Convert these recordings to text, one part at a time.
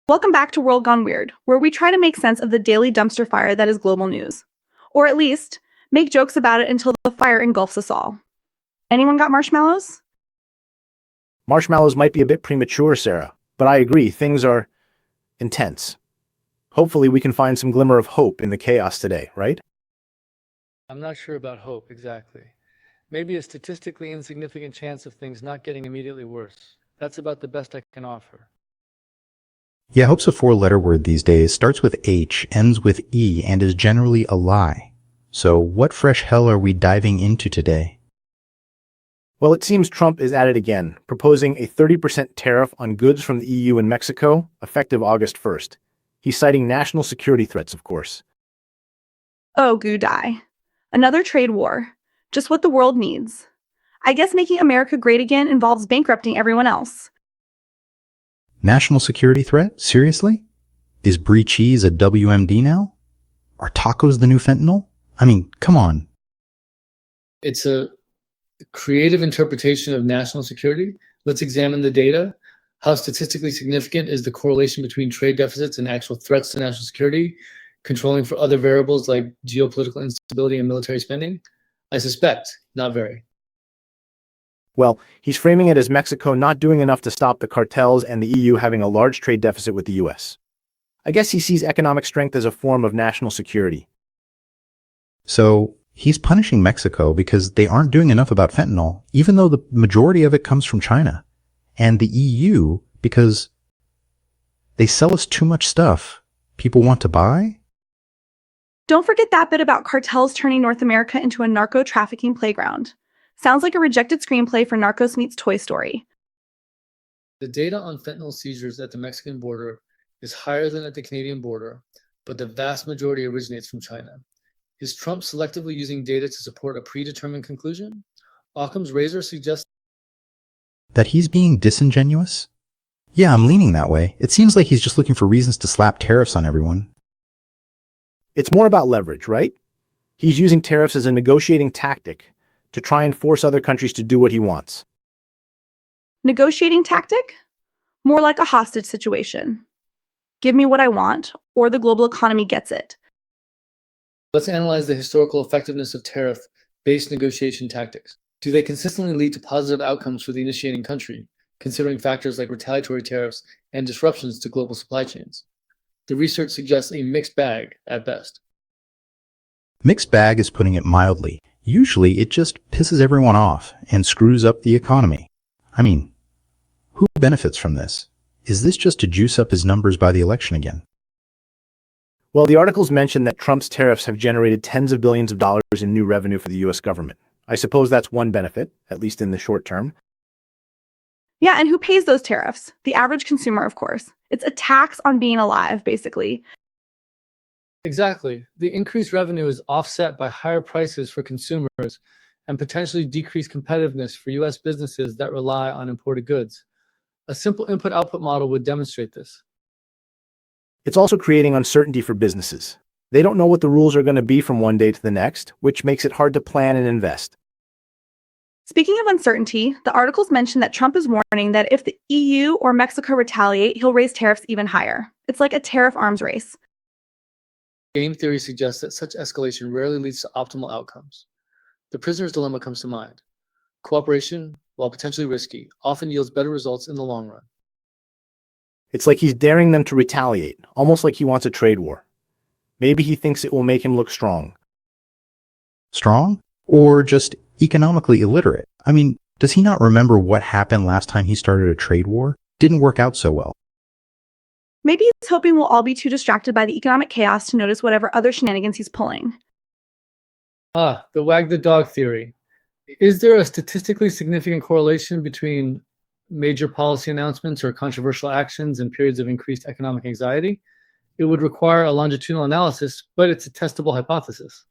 Welcome back to World Gone Weird, where we try to make sense of the daily dumpster fire that is global news. Or at least, make jokes about it until the fire engulfs us all. Anyone got marshmallows? Marshmallows might be a bit premature, Sarah, but I agree, things are intense. Hopefully, we can find some glimmer of hope in the chaos today, right? I'm not sure about hope exactly. Maybe a statistically insignificant chance of things not getting immediately worse. That's about the best I can offer. Yeah, hope's a four-letter word these days, starts with H, ends with E, and is generally a lie. So what fresh hell are we diving into today? Well, it seems Trump is at it again, proposing a 30% tariff on goods from the EU and Mexico, effective August 1st. He's citing national security threats, of course. Oh, goo die. Another trade war. Just what the world needs. I guess making America great again involves bankrupting everyone else. National security threat? Seriously? Is brie cheese a WMD now? Are tacos the new fentanyl? I mean, come on. It's a creative interpretation of national security. Let's examine the data. How statistically significant is the correlation between trade deficits and actual threats to national security, controlling for other variables like geopolitical instability and military spending? I suspect not very. Well, he's framing it as Mexico not doing enough to stop the cartels and the EU having a large trade deficit with the US. I guess he sees economic strength as a form of national security. So he's punishing Mexico because they aren't doing enough about fentanyl, even though the majority of it comes from China. And the EU because they sell us too much stuff people want to buy? Don't forget that bit about cartels turning North America into a narco-trafficking playground. Sounds like a rejected screenplay for Narcos meets Toy Story. The data on fentanyl seizures at the Mexican border is higher than at the Canadian border, but the vast majority originates from China. Is Trump selectively using data to support a predetermined conclusion? Occam's razor suggests That he's being disingenuous? Yeah, I'm leaning that way. It seems like he's just looking for reasons to slap tariffs on everyone. It's more about leverage, right? He's using tariffs as a negotiating tactic to try and force other countries to do what he wants. Negotiating tactic? More like a hostage situation. Give me what I want, or the global economy gets it. Let's analyze the historical effectiveness of tariff-based negotiation tactics. Do they consistently lead to positive outcomes for the initiating country, considering factors like retaliatory tariffs and disruptions to global supply chains? The research suggests a mixed bag at best. Mixed bag is putting it mildly. Usually, it just pisses everyone off and screws up the economy. I mean, who benefits from this? Is this just to juice up his numbers by the election again? Well, the articles mention that Trump's tariffs have generated tens of billions of dollars in new revenue for the US government. I suppose that's one benefit, at least in the short term. Yeah, and who pays those tariffs? The average consumer, of course. It's a tax on being alive, basically. Exactly. The increased revenue is offset by higher prices for consumers and potentially decreased competitiveness for U.S. businesses that rely on imported goods. A simple input-output model would demonstrate this. It's also creating uncertainty for businesses. They don't know what the rules are going to be from one day to the next, which makes it hard to plan and invest. Speaking of uncertainty, the articles mention that Trump is warning that if the EU or Mexico retaliate, he'll raise tariffs even higher. It's like a tariff arms race. Game theory suggests that such escalation rarely leads to optimal outcomes. The prisoner's dilemma comes to mind. Cooperation, while potentially risky, often yields better results in the long run. It's like he's daring them to retaliate, almost like he wants a trade war. Maybe he thinks it will make him look strong. Strong? Or just economically illiterate? I mean, does he not remember what happened last time he started a trade war? Didn't work out so well. Maybe he's hoping we'll all be too distracted by the economic chaos to notice whatever other shenanigans he's pulling. Ah, the wag the dog theory. Is there a statistically significant correlation between major policy announcements or controversial actions and periods of increased economic anxiety? It would require a longitudinal analysis, but it's a testable hypothesis.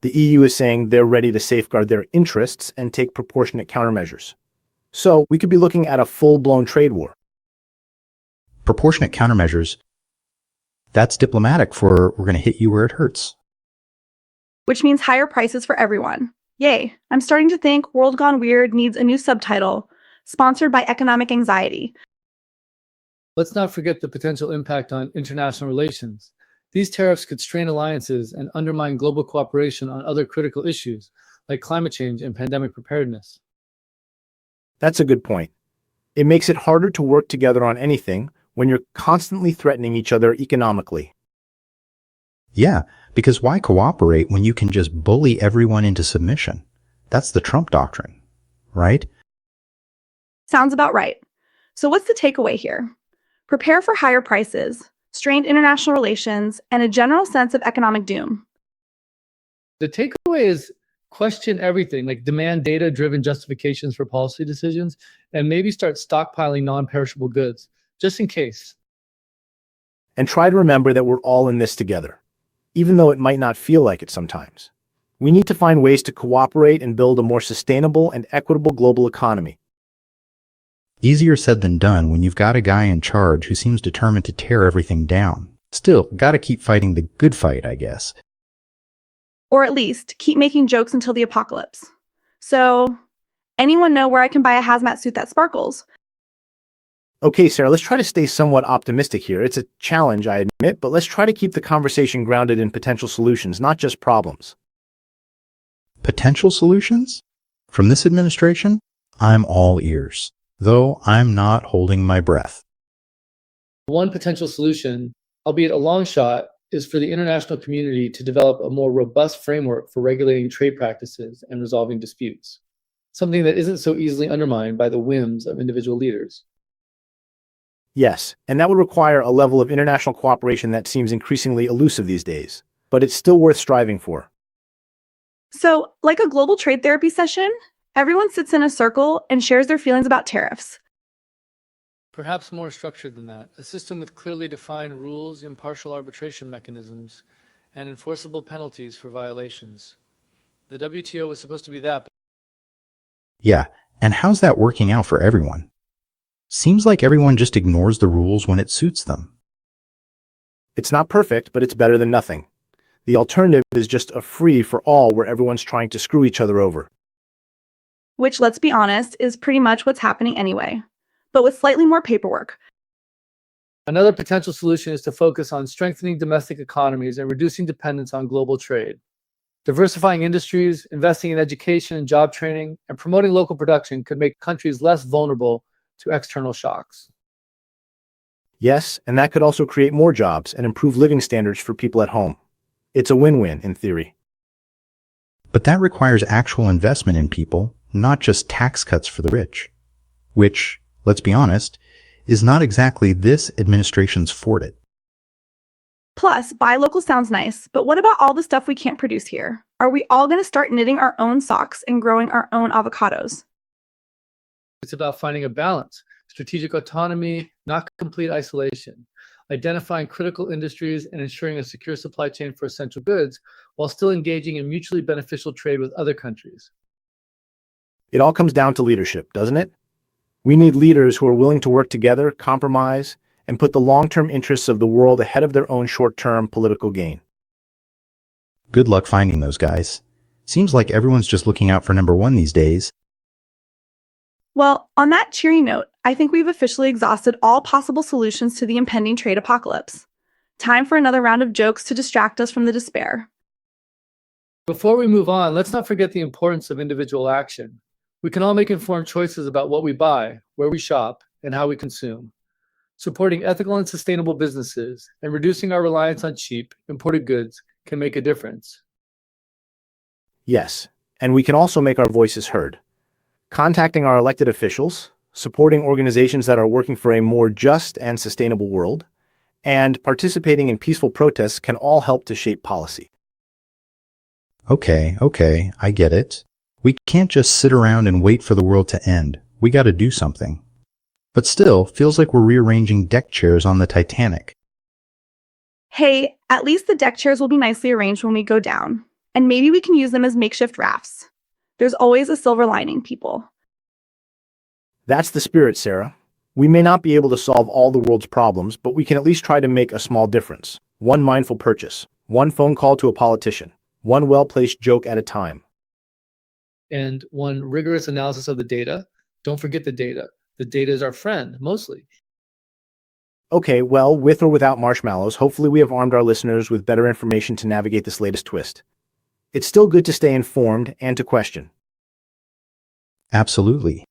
The EU is saying they're ready to safeguard their interests and take proportionate countermeasures. So we could be looking at a full-blown trade war. Proportionate countermeasures. That's diplomatic for we're going to hit you where it hurts. Which means higher prices for everyone. Yay, I'm starting to think World Gone Weird needs a new subtitle, sponsored by economic anxiety. Let's not forget the potential impact on international relations. These tariffs could strain alliances and undermine global cooperation on other critical issues like climate change and pandemic preparedness. That's a good point. It makes it harder to work together on anything when you're constantly threatening each other economically. Yeah, because why cooperate when you can just bully everyone into submission? That's the Trump doctrine, right? Sounds about right. So what's the takeaway here? Prepare for higher prices, strained international relations, and a general sense of economic doom. The takeaway is question everything, like demand data-driven justifications for policy decisions, and maybe start stockpiling non-perishable goods, just in case. And try to remember that we're all in this together, even though it might not feel like it sometimes. We need to find ways to cooperate and build a more sustainable and equitable global economy. Easier said than done when you've got a guy in charge who seems determined to tear everything down. Still, gotta keep fighting the good fight, I guess. Or at least keep making jokes until the apocalypse. So, anyone know where I can buy a hazmat suit that sparkles? Okay, Sarah, let's try to stay somewhat optimistic here. It's a challenge, I admit, but let's try to keep the conversation grounded in potential solutions, not just problems. Potential solutions? From this administration? I'm all ears, though I'm not holding my breath. One potential solution, albeit a long shot, is for the international community to develop a more robust framework for regulating trade practices and resolving disputes, something that isn't so easily undermined by the whims of individual leaders. Yes, and that would require a level of international cooperation that seems increasingly elusive these days, but it's still worth striving for. So, like a global trade therapy session, everyone sits in a circle and shares their feelings about tariffs. Perhaps more structured than that, a system with clearly defined rules, impartial arbitration mechanisms, and enforceable penalties for violations. The WTO was supposed to be that. Yeah, and how's that working out for everyone? Seems like everyone just ignores the rules when it suits them. It's not perfect, but it's better than nothing. The alternative is just a free-for-all where everyone's trying to screw each other over. Which, let's be honest, is pretty much what's happening anyway, but with slightly more paperwork. Another potential solution is to focus on strengthening domestic economies and reducing dependence on global trade. Diversifying industries, investing in education and job training, and promoting local production could make countries less vulnerable to external shocks. Yes, and that could also create more jobs and improve living standards for people at home. It's a win-win in theory. But that requires actual investment in people, not just tax cuts for the rich. Which, let's be honest, is not exactly this administration's forte. Plus, buy local sounds nice, but what about all the stuff we can't produce here? Are we all going to start knitting our own socks and growing our own avocados? It's about finding a balance, strategic autonomy, not complete isolation, identifying critical industries and ensuring a secure supply chain for essential goods while still engaging in mutually beneficial trade with other countries. It all comes down to leadership, doesn't it? We need leaders who are willing to work together, compromise, and put the long-term interests of the world ahead of their own short-term political gain. Good luck finding those guys. Seems like everyone's just looking out for number one these days. Well, on that cheery note, I think we've officially exhausted all possible solutions to the impending trade apocalypse. Time for another round of jokes to distract us from the despair. Before we move on, let's not forget the importance of individual action. We can all make informed choices about what we buy, where we shop, and how we consume. Supporting ethical and sustainable businesses and reducing our reliance on cheap, imported goods can make a difference. Yes, and we can also make our voices heard. Contacting our elected officials, supporting organizations that are working for a more just and sustainable world, and participating in peaceful protests can all help to shape policy. Okay, I get it. We can't just sit around and wait for the world to end. We gotta do something. But still, feels like we're rearranging deck chairs on the Titanic. Hey, at least the deck chairs will be nicely arranged when we go down, and maybe we can use them as makeshift rafts. There's always a silver lining, people. That's the spirit, Sarah. We may not be able to solve all the world's problems, but we can at least try to make a small difference. One mindful purchase, one phone call to a politician, one well-placed joke at a time. And one rigorous analysis of the data. Don't forget the data. The data is our friend, mostly. Okay, well, with or without marshmallows, hopefully we have armed our listeners with better information to navigate this latest twist. It's still good to stay informed and to question. Absolutely.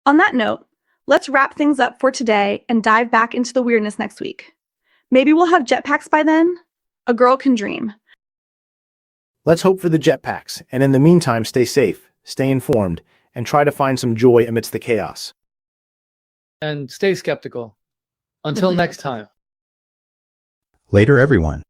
On that note, let's wrap things up for today and dive back into the weirdness next week. Maybe we'll have jetpacks by then? A girl can dream. Let's hope for the jetpacks, and in the meantime, stay safe, stay informed, and try to find some joy amidst the chaos. And stay skeptical. Until next time. Later, everyone.